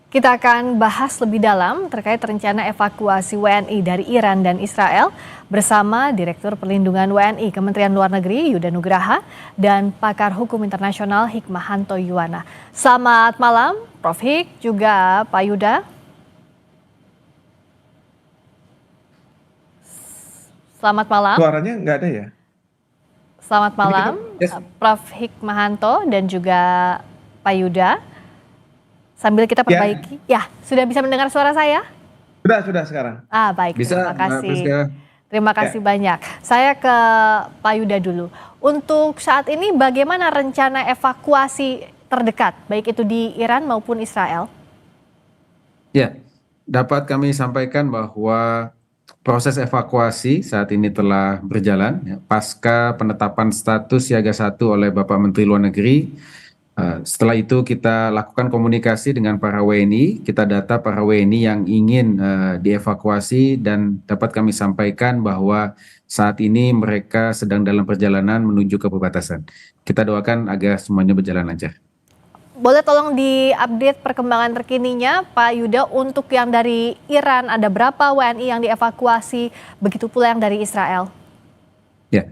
Kita akan bahas lebih dalam terkait rencana evakuasi WNI dari Iran dan Israel bersama Direktur Perlindungan WNI Kementerian Luar Negeri Yuda Nugraha dan pakar hukum internasional Hikmahanto Yuwana. Selamat malam, Prof. Hik, juga Pak Yuda. Selamat malam. Suaranya nggak ada ya? Selamat malam, Prof. Hikmahanto dan juga Pak Yuda. Sambil kita perbaiki. Ya, sudah bisa mendengar suara saya? Sudah sekarang. Baik, bisa, terima kasih. Terima kasih Ya. banyak. Saya ke Pak Yuda dulu. Untuk saat ini bagaimana rencana evakuasi terdekat, baik itu di Iran maupun Israel? Ya, dapat kami sampaikan bahwa proses evakuasi saat ini telah berjalan ya, pasca penetapan status siaga 1 oleh Bapak Menteri Luar Negeri. Setelah itu kita lakukan komunikasi dengan para WNI, kita data para WNI yang ingin dievakuasi dan dapat kami sampaikan bahwa saat ini mereka sedang dalam perjalanan menuju ke perbatasan. Kita doakan agar semuanya berjalan lancar. Boleh tolong diupdate perkembangan terkininya Pak Yuda, untuk yang dari Iran ada berapa WNI yang dievakuasi, begitu pula yang dari Israel? Ya.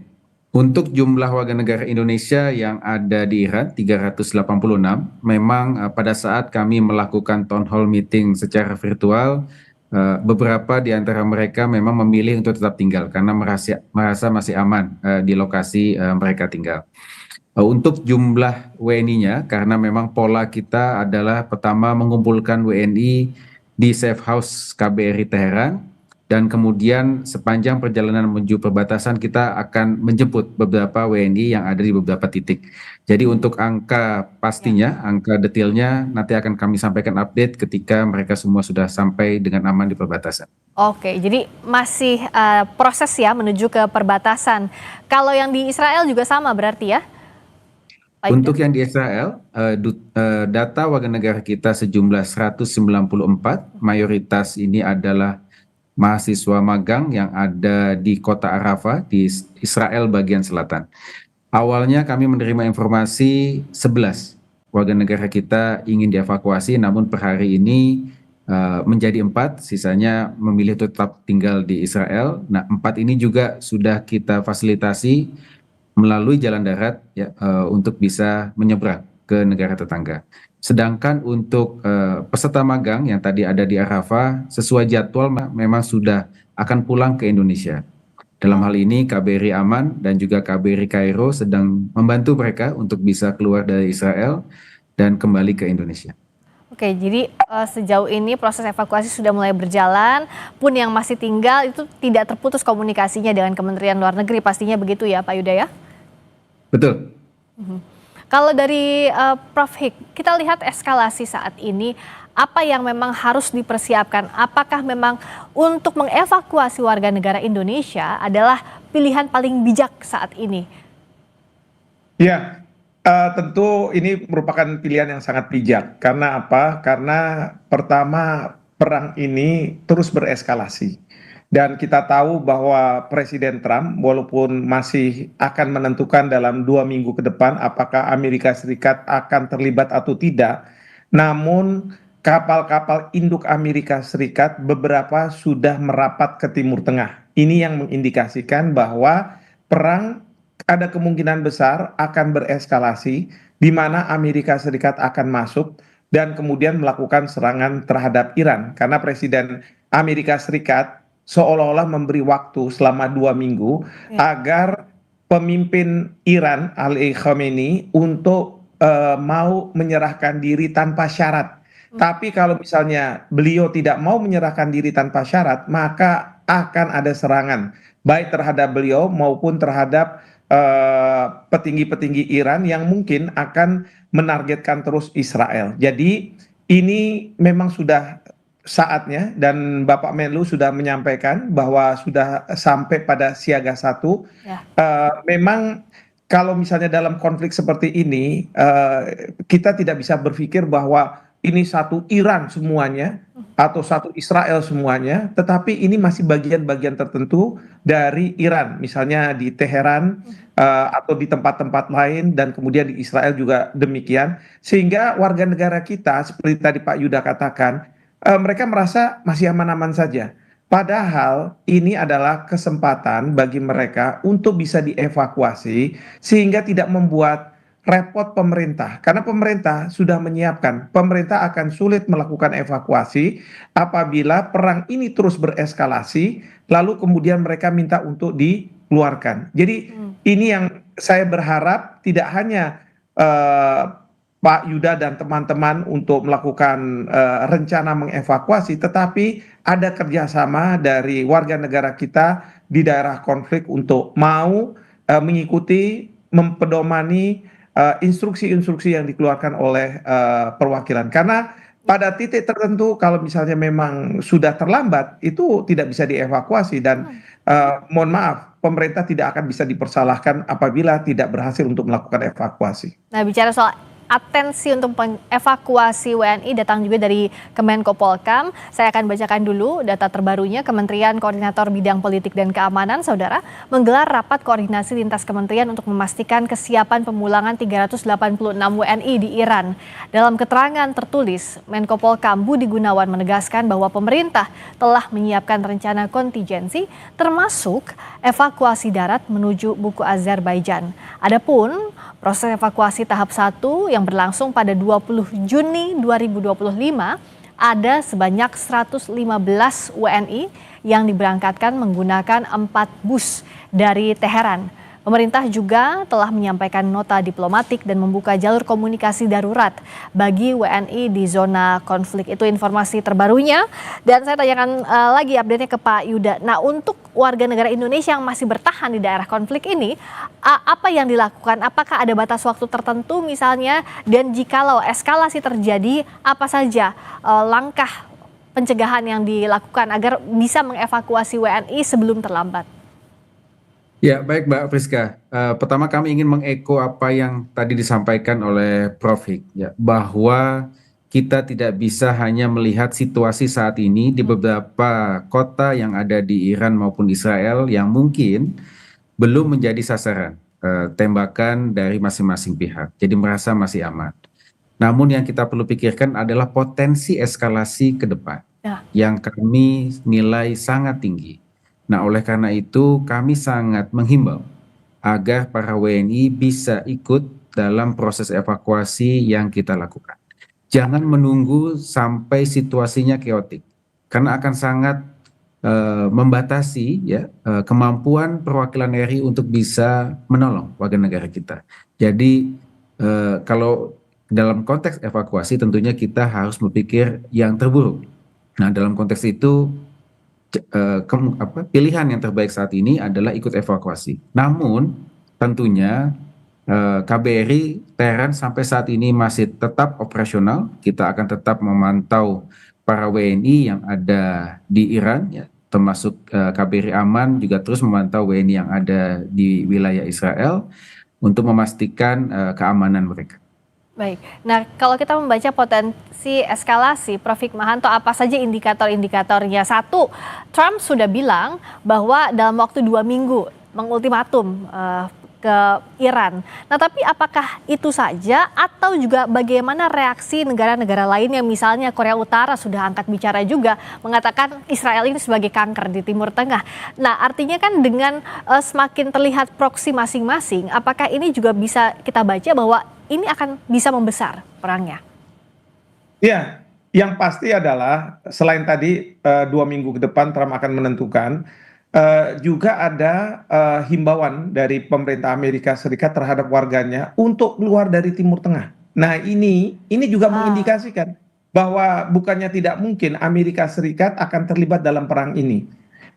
Untuk jumlah warga negara Indonesia yang ada di Iran 386, memang pada saat kami melakukan town hall meeting secara virtual, beberapa di antara mereka memang memilih untuk tetap tinggal karena merasa masih aman di lokasi mereka tinggal. Untuk jumlah WNI-nya, karena memang pola kita adalah pertama mengumpulkan WNI di safe house KBRI Teheran, dan kemudian sepanjang perjalanan menuju perbatasan kita akan menjemput beberapa WNI yang ada di beberapa titik. Jadi untuk angka pastinya, angka detailnya nanti akan kami sampaikan update ketika mereka semua sudah sampai dengan aman di perbatasan. Oke, jadi masih proses ya menuju ke perbatasan. Kalau yang di Israel juga sama berarti ya? Untuk yang di Israel, data warga negara kita sejumlah 194, mayoritas ini adalah mahasiswa magang yang ada di kota Arafah di Israel bagian selatan. Awalnya kami menerima informasi 11 warga negara kita ingin dievakuasi, namun per hari ini menjadi 4, sisanya memilih tetap tinggal di Israel. Nah, 4 ini juga sudah kita fasilitasi melalui jalan darat ya, untuk bisa menyeberang ke negara tetangga. Sedangkan untuk peserta magang yang tadi ada di Arafah, sesuai jadwal memang sudah akan pulang ke Indonesia. Dalam hal ini KBRI Aman dan juga KBRI Kairo sedang membantu mereka untuk bisa keluar dari Israel dan kembali ke Indonesia. Oke, jadi sejauh ini proses evakuasi sudah mulai berjalan, pun yang masih tinggal itu tidak terputus komunikasinya dengan Kementerian Luar Negeri, pastinya begitu ya Pak Yuda ya? Betul. Kalau dari Prof. Hik, kita lihat eskalasi saat ini, apa yang memang harus dipersiapkan? Apakah memang untuk mengevakuasi warga negara Indonesia adalah pilihan paling bijak saat ini? Ya, tentu ini merupakan pilihan yang sangat bijak. Karena apa? Karena pertama, perang ini terus bereskalasi. Dan kita tahu bahwa Presiden Trump walaupun masih akan menentukan dalam 2 minggu ke depan apakah Amerika Serikat akan terlibat atau tidak, namun kapal-kapal induk Amerika Serikat beberapa sudah merapat ke Timur Tengah. Ini yang mengindikasikan bahwa perang ada kemungkinan besar akan bereskalasi, di mana Amerika Serikat akan masuk dan kemudian melakukan serangan terhadap Iran. Karena Presiden Amerika Serikat seolah-olah memberi waktu selama 2 minggu agar pemimpin Iran Ali Khamenei untuk mau menyerahkan diri tanpa syarat. Tapi kalau misalnya beliau tidak mau menyerahkan diri tanpa syarat, maka akan ada serangan baik terhadap beliau maupun terhadap petinggi-petinggi Iran yang mungkin akan menargetkan terus Israel. Jadi ini memang sudah saatnya, dan Bapak Menlu sudah menyampaikan bahwa sudah sampai pada siaga 1. Memang kalau misalnya dalam konflik seperti ini, kita tidak bisa berpikir bahwa ini satu Iran semuanya atau satu Israel semuanya, tetapi ini masih bagian-bagian tertentu dari Iran, misalnya di Teheran atau di tempat-tempat lain, dan kemudian di Israel juga demikian, sehingga warga negara kita seperti tadi Pak Yuda katakan, mereka merasa masih aman-aman saja. Padahal ini adalah kesempatan bagi mereka untuk bisa dievakuasi sehingga tidak membuat repot pemerintah, karena pemerintah sudah menyiapkan. Pemerintah akan sulit melakukan evakuasi apabila perang ini terus bereskalasi, lalu kemudian mereka minta untuk dikeluarkan. Jadi ini yang saya berharap tidak hanya Pak Yuda dan teman-teman untuk melakukan rencana mengevakuasi, tetapi ada kerjasama dari warga negara kita di daerah konflik untuk mau mengikuti, mempedomani instruksi-instruksi yang dikeluarkan oleh perwakilan. Karena pada titik tertentu kalau misalnya memang sudah terlambat, itu tidak bisa dievakuasi, dan mohon maaf, pemerintah tidak akan bisa dipersalahkan apabila tidak berhasil untuk melakukan evakuasi. Nah, bicara soal atensi untuk evakuasi WNI datang juga dari Kemenko Polkam. Saya akan bacakan dulu data terbarunya. Kementerian Koordinator Bidang Politik dan Keamanan, Saudara, menggelar rapat koordinasi lintas kementerian untuk memastikan kesiapan pemulangan 386 WNI di Iran. Dalam keterangan tertulis, Menko Polkam Budi Gunawan menegaskan bahwa pemerintah telah menyiapkan rencana kontingensi termasuk evakuasi darat menuju Buku Azerbaijan. Adapun proses evakuasi tahap 1 yang berlangsung pada 20 Juni 2025, ada sebanyak 115 WNI yang diberangkatkan menggunakan 4 bus dari Teheran. Pemerintah juga telah menyampaikan nota diplomatik dan membuka jalur komunikasi darurat bagi WNI di zona konflik. Itu informasi terbarunya. Dan saya tanyakan lagi update-nya ke Pak Yuda. Nah, untuk warga negara Indonesia yang masih bertahan di daerah konflik ini, apa yang dilakukan? Apakah ada batas waktu tertentu misalnya? Dan jikalau eskalasi terjadi, apa saja langkah pencegahan yang dilakukan agar bisa mengevakuasi WNI sebelum terlambat? Ya, baik Mbak Friska. Pertama kami ingin mengeko apa yang tadi disampaikan oleh Prof. Hik, ya, bahwa kita tidak bisa hanya melihat situasi saat ini di beberapa kota yang ada di Iran maupun Israel yang mungkin belum menjadi sasaran tembakan dari masing-masing pihak. Jadi merasa masih aman. Namun yang kita perlu pikirkan adalah potensi eskalasi ke depan yang kami nilai sangat tinggi. Nah, oleh karena itu kami sangat menghimbau agar para WNI bisa ikut dalam proses evakuasi yang kita lakukan. Jangan menunggu sampai situasinya keotik, karena akan sangat membatasi ya kemampuan perwakilan RI untuk bisa menolong warga negara kita. Jadi kalau dalam konteks evakuasi tentunya kita harus berpikir yang terburuk. Nah, dalam konteks itu pilihan yang terbaik saat ini adalah ikut evakuasi. Namun tentunya KBRI Teheran sampai saat ini masih tetap operasional. Kita akan tetap memantau para WNI yang ada di Iran, ya, termasuk KBRI Aman juga terus memantau WNI yang ada di wilayah Israel untuk memastikan keamanan mereka. Baik, nah kalau kita membaca potensi eskalasi, Prof. Hikmahanto, apa saja indikator-indikatornya? Satu, Trump sudah bilang bahwa dalam waktu 2 minggu mengultimatum ke Iran. Nah, tapi apakah itu saja atau juga bagaimana reaksi negara-negara lain yang misalnya Korea Utara sudah angkat bicara juga mengatakan Israel ini sebagai kanker di Timur Tengah. Nah, artinya kan dengan semakin terlihat proksi masing-masing, apakah ini juga bisa kita baca bahwa ini akan bisa membesar perangnya? Ya, yang pasti adalah selain tadi 2 minggu ke depan Trump akan menentukan, juga ada himbauan dari pemerintah Amerika Serikat terhadap warganya untuk keluar dari Timur Tengah. Nah, ini juga mengindikasikan bahwa bukannya tidak mungkin Amerika Serikat akan terlibat dalam perang ini.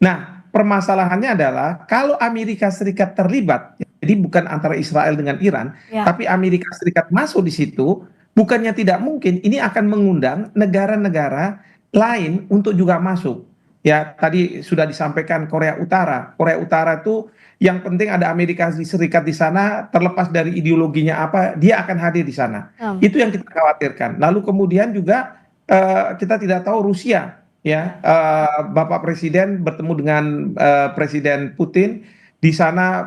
Nah, permasalahannya adalah kalau Amerika Serikat terlibat, jadi bukan antara Israel dengan Iran, tapi Amerika Serikat masuk di situ, bukannya tidak mungkin ini akan mengundang negara-negara lain untuk juga masuk. Ya, tadi sudah disampaikan Korea Utara. Korea Utara itu yang penting ada Amerika Serikat di sana, terlepas dari ideologinya apa, dia akan hadir di sana. Hmm. Itu yang kita khawatirkan. Lalu kemudian juga kita tidak tahu Rusia, ya, Bapak Presiden bertemu dengan Presiden Putin di sana,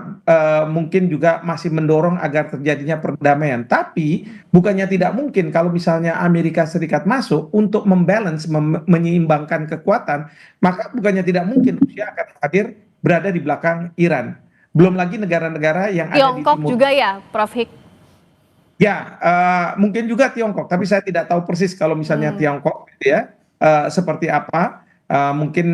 mungkin juga masih mendorong agar terjadinya perdamaian. Tapi bukannya tidak mungkin kalau misalnya Amerika Serikat masuk untuk membalance, menyeimbangkan kekuatan, maka bukannya tidak mungkin Rusia akan hadir berada di belakang Iran. Belum lagi negara-negara yang ada di Tiongkok timur. juga ya, Prof Hik? Ya, mungkin juga Tiongkok, tapi saya tidak tahu persis kalau misalnya Tiongkok, gitu ya, seperti apa. Mungkin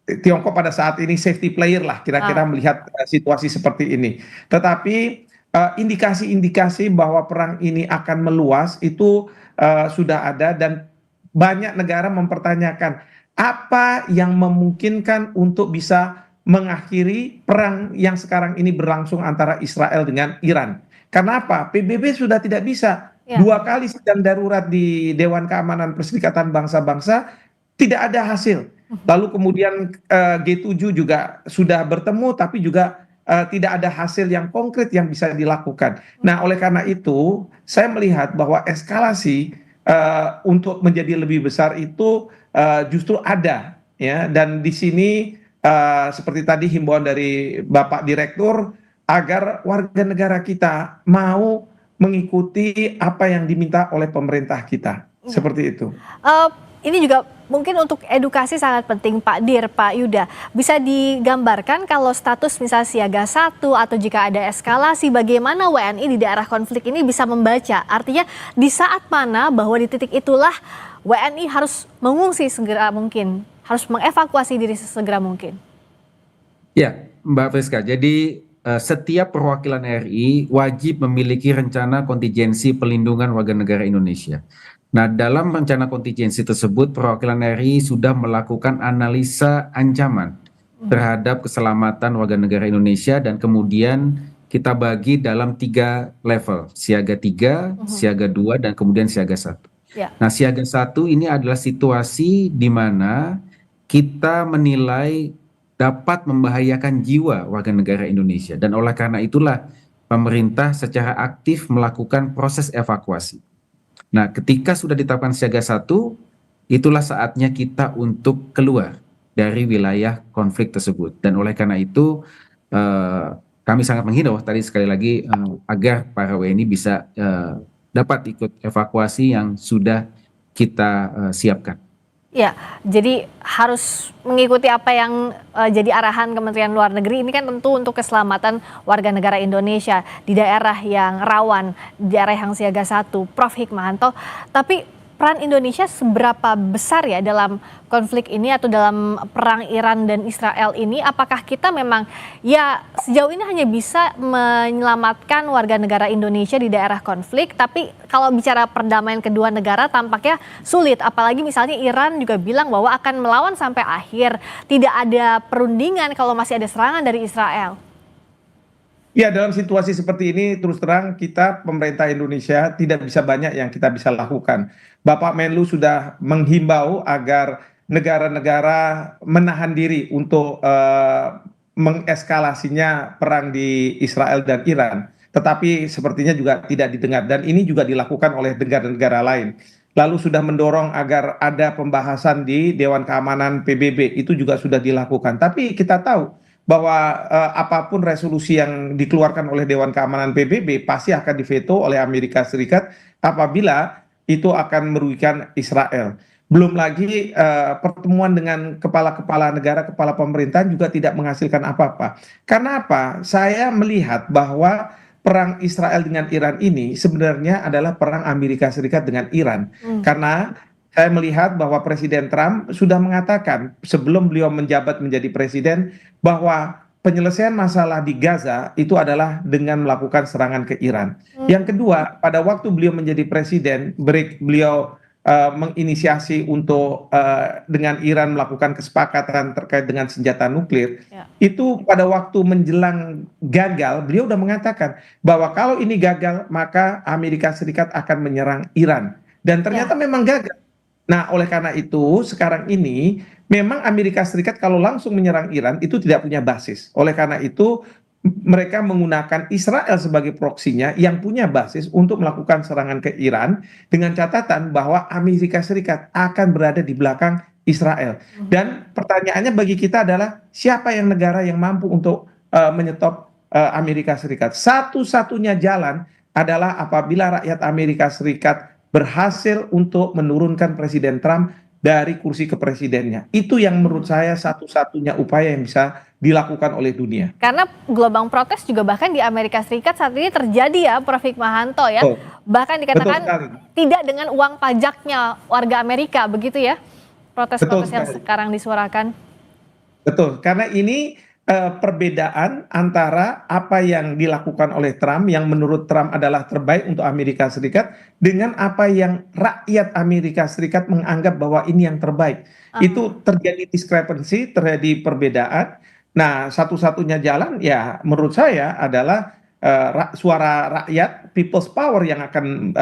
Tiongkok pada saat ini safety player lah, kira-kira melihat situasi seperti ini. Tetapi indikasi-indikasi bahwa perang ini akan meluas itu sudah ada, dan banyak negara mempertanyakan apa yang memungkinkan untuk bisa mengakhiri perang yang sekarang ini berlangsung antara Israel dengan Iran. Kenapa? PBB sudah tidak bisa. Ya. 2 kali sidang darurat di Dewan Keamanan Perserikatan Bangsa-Bangsa tidak ada hasil. Lalu kemudian G7 juga sudah bertemu, tapi juga tidak ada hasil yang konkret yang bisa dilakukan. Nah, oleh karena itu, saya melihat bahwa eskalasi untuk menjadi lebih besar itu justru ada, ya. Dan di sini seperti tadi himbauan dari Bapak Direktur, agar warga negara kita mau mengikuti apa yang diminta oleh pemerintah kita. Seperti itu. Ini juga mungkin untuk edukasi sangat penting Pak Dir, Pak Yuda. Bisa digambarkan kalau status misalnya siaga 1 atau jika ada eskalasi, bagaimana WNI di daerah konflik ini bisa membaca? Artinya di saat mana bahwa di titik itulah WNI harus mengungsi segera mungkin, harus mengevakuasi diri sesegera mungkin. Ya, Mbak Friska, jadi setiap perwakilan RI wajib memiliki rencana kontingensi pelindungan warga negara Indonesia. Nah, dalam rencana kontingensi tersebut, perwakilan RI sudah melakukan analisa ancaman terhadap keselamatan warga negara Indonesia, dan kemudian kita bagi dalam 3 level, siaga 3, siaga 2, dan kemudian siaga 1. Ya. Nah, siaga 1 ini adalah situasi di mana kita menilai dapat membahayakan jiwa warga negara Indonesia, dan oleh karena itulah pemerintah secara aktif melakukan proses evakuasi. Nah, ketika sudah ditetapkan siaga 1, itulah saatnya kita untuk keluar dari wilayah konflik tersebut. Dan oleh karena itu, kami sangat menghimbau tadi sekali lagi agar para WNI bisa dapat ikut evakuasi yang sudah kita siapkan. Ya, jadi harus mengikuti apa yang jadi arahan Kementerian Luar Negeri. Ini kan tentu untuk keselamatan warga negara Indonesia di daerah yang rawan, di daerah yang siaga 1, Prof Hikmahanto. Tapi peran Indonesia seberapa besar ya dalam konflik ini atau dalam perang Iran dan Israel ini? Apakah kita memang ya sejauh ini hanya bisa menyelamatkan warga negara Indonesia di daerah konflik, tapi kalau bicara perdamaian kedua negara tampaknya sulit, apalagi misalnya Iran juga bilang bahwa akan melawan sampai akhir, tidak ada perundingan kalau masih ada serangan dari Israel. Ya, dalam situasi seperti ini terus terang kita pemerintah Indonesia tidak bisa banyak yang kita bisa lakukan. Bapak Menlu sudah menghimbau agar negara-negara menahan diri untuk mengeskalasinya perang di Israel dan Iran. Tetapi sepertinya juga tidak didengar, dan ini juga dilakukan oleh negara-negara lain. Lalu sudah mendorong agar ada pembahasan di Dewan Keamanan PBB, itu juga sudah dilakukan. Tapi kita tahu bahwa apapun resolusi yang dikeluarkan oleh Dewan Keamanan PBB pasti akan diveto oleh Amerika Serikat apabila itu akan merugikan Israel. Belum lagi pertemuan dengan kepala-kepala negara, kepala pemerintahan juga tidak menghasilkan apa-apa. Karena apa? Saya melihat bahwa perang Israel dengan Iran ini sebenarnya adalah perang Amerika Serikat dengan Iran. Karena saya melihat bahwa Presiden Trump sudah mengatakan sebelum beliau menjabat menjadi presiden bahwa penyelesaian masalah di Gaza itu adalah dengan melakukan serangan ke Iran. Yang kedua, pada waktu beliau menjadi presiden, beliau menginisiasi untuk dengan Iran melakukan kesepakatan terkait dengan senjata nuklir. Itu pada waktu menjelang gagal, beliau sudah mengatakan bahwa kalau ini gagal, maka Amerika Serikat akan menyerang Iran. Dan ternyata memang gagal. Nah, oleh karena itu, sekarang ini memang Amerika Serikat kalau langsung menyerang Iran itu tidak punya basis. Oleh karena itu, mereka menggunakan Israel sebagai proksinya yang punya basis untuk melakukan serangan ke Iran dengan catatan bahwa Amerika Serikat akan berada di belakang Israel. Dan pertanyaannya bagi kita adalah siapa yang negara yang mampu untuk menyetop Amerika Serikat? Satu-satunya jalan adalah apabila rakyat Amerika Serikat berhasil untuk menurunkan Presiden Trump dari kursi kepresidennya. Itu yang menurut saya satu-satunya upaya yang bisa dilakukan oleh dunia. Karena gelombang protes juga bahkan di Amerika Serikat saat ini terjadi ya, Prof. Hikmahanto ya. Betul, Bahkan betul dikatakan sekali. tidak dengan uang pajaknya warga Amerika, begitu ya? Betul Protes-protes yang sekali. sekarang disuarakan. Betul, karena ini perbedaan antara apa yang dilakukan oleh Trump yang menurut Trump adalah terbaik untuk Amerika Serikat dengan apa yang rakyat Amerika Serikat menganggap bahwa ini yang terbaik. Itu terjadi discrepancy, terjadi perbedaan. Nah, satu-satunya jalan ya menurut saya adalah suara rakyat, people's power yang akan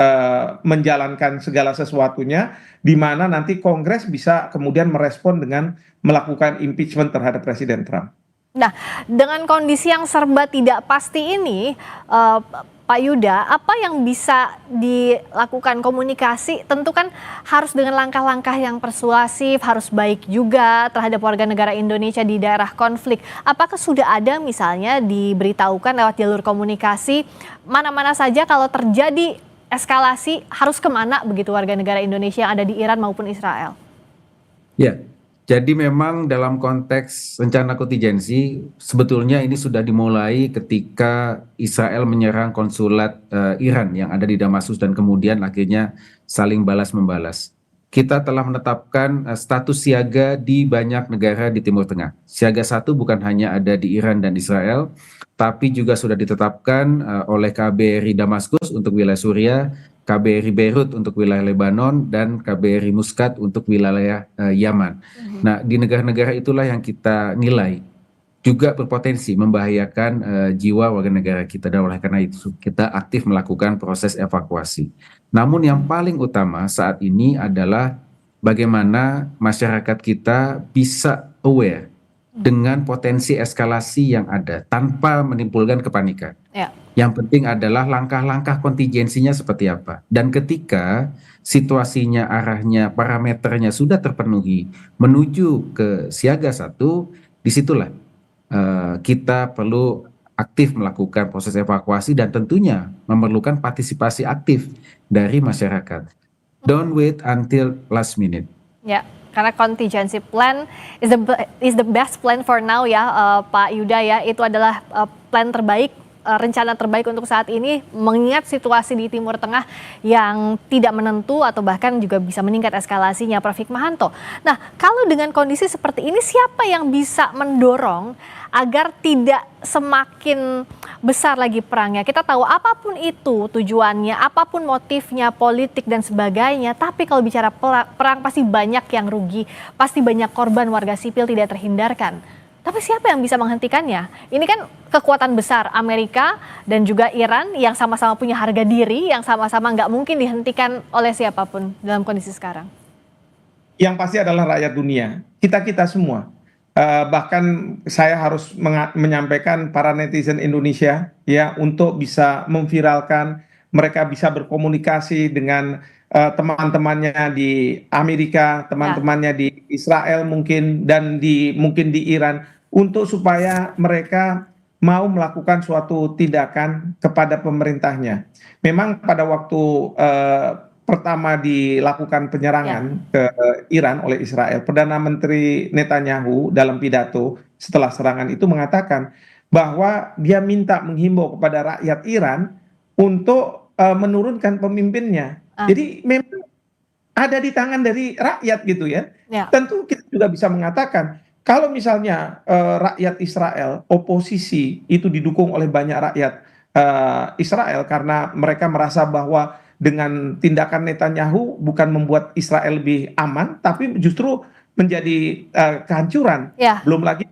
menjalankan segala sesuatunya, di mana nanti Kongres bisa kemudian merespon dengan melakukan impeachment terhadap Presiden Trump. Nah, dengan kondisi yang serba tidak pasti ini, Pak Yuda, apa yang bisa dilakukan komunikasi? Tentu kan harus dengan langkah-langkah yang persuasif, harus baik juga terhadap warga negara Indonesia di daerah konflik. Apakah sudah ada misalnya diberitahukan lewat jalur komunikasi, mana-mana saja kalau terjadi eskalasi harus kemana begitu warga negara Indonesia yang ada di Iran maupun Israel? Ya, jadi memang dalam konteks rencana kontingensi sebetulnya ini sudah dimulai ketika Israel menyerang konsulat Iran yang ada di Damaskus dan kemudian akhirnya saling balas-membalas. Kita telah menetapkan status siaga di banyak negara di Timur Tengah. Siaga 1 bukan hanya ada di Iran dan Israel, tapi juga sudah ditetapkan oleh KBRI Damaskus untuk wilayah Suriah, KBRI Beirut untuk wilayah Lebanon, dan KBRI Muscat untuk wilayah Yaman. Nah, di negara-negara itulah yang kita nilai juga berpotensi membahayakan jiwa warga negara kita, dan oleh karena itu kita aktif melakukan proses evakuasi. Namun yang paling utama saat ini adalah bagaimana masyarakat kita bisa aware dengan potensi eskalasi yang ada tanpa menimbulkan kepanikan. Ya. Yang penting adalah langkah-langkah kontingensinya seperti apa. Dan ketika situasinya, arahnya, parameternya sudah terpenuhi menuju ke siaga 1, disitulah kita perlu aktif melakukan proses evakuasi dan tentunya memerlukan partisipasi aktif dari masyarakat. Don't wait until last minute. Ya, karena contingency plan is the best plan for now ya, Pak Yuda ya. Itu adalah plan terbaik, rencana terbaik untuk saat ini, mengingat situasi di Timur Tengah yang tidak menentu atau bahkan juga bisa meningkat eskalasinya, Prof. Hikmahanto. Nah, kalau dengan kondisi seperti ini, siapa yang bisa mendorong agar tidak semakin besar lagi perangnya? Kita tahu apapun itu tujuannya, apapun motifnya, politik dan sebagainya, tapi kalau bicara perang pasti banyak yang rugi, pasti banyak korban warga sipil tidak terhindarkan. Tapi siapa yang bisa menghentikannya? Ini kan kekuatan besar Amerika dan juga Iran yang sama-sama punya harga diri, yang sama-sama nggak mungkin dihentikan oleh siapapun dalam kondisi sekarang. Yang pasti adalah rakyat dunia, kita-kita semua. Bahkan saya harus menyampaikan para netizen Indonesia ya untuk bisa memviralkan, mereka bisa berkomunikasi dengan teman-temannya di Amerika, teman-temannya di Israel mungkin, dan mungkin di Iran, untuk supaya mereka mau melakukan suatu tindakan kepada pemerintahnya. Memang pada waktu pertama dilakukan penyerangan ke Iran oleh Israel, Perdana Menteri Netanyahu dalam pidato setelah serangan itu mengatakan bahwa dia minta menghimbau kepada rakyat Iran untuk menurunkan pemimpinnya. Jadi memang ada di tangan dari rakyat gitu ya. Tentu kita juga bisa mengatakan kalau misalnya rakyat Israel, oposisi itu didukung oleh banyak rakyat Israel karena mereka merasa bahwa dengan tindakan Netanyahu bukan membuat Israel lebih aman, tapi justru menjadi kehancuran. Belum lagi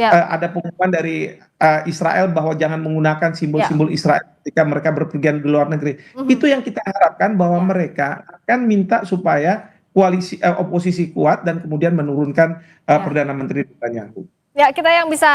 ada pengumuman dari Israel bahwa jangan menggunakan simbol-simbol Israel ketika mereka berpergian di luar negeri. Itu yang kita harapkan, bahwa mereka akan minta supaya oposisi kuat dan kemudian menurunkan Perdana Menteri Netanyahu. Ya, kita yang bisa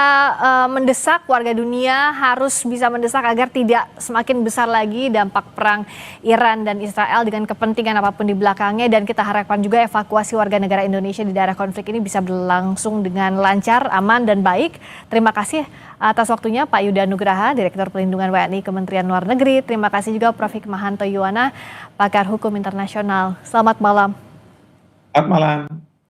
mendesak, warga dunia harus bisa mendesak agar tidak semakin besar lagi dampak perang Iran dan Israel dengan kepentingan apapun di belakangnya, dan kita harapkan juga evakuasi warga negara Indonesia di daerah konflik ini bisa berlangsung dengan lancar, aman, dan baik. Terima kasih atas waktunya Pak Yuda Nugraha, Direktur Pelindungan WNI Kementerian Luar Negeri. Terima kasih juga Prof. Hikmahanto Yuwana, pakar hukum internasional. Selamat malam. Selamat malam.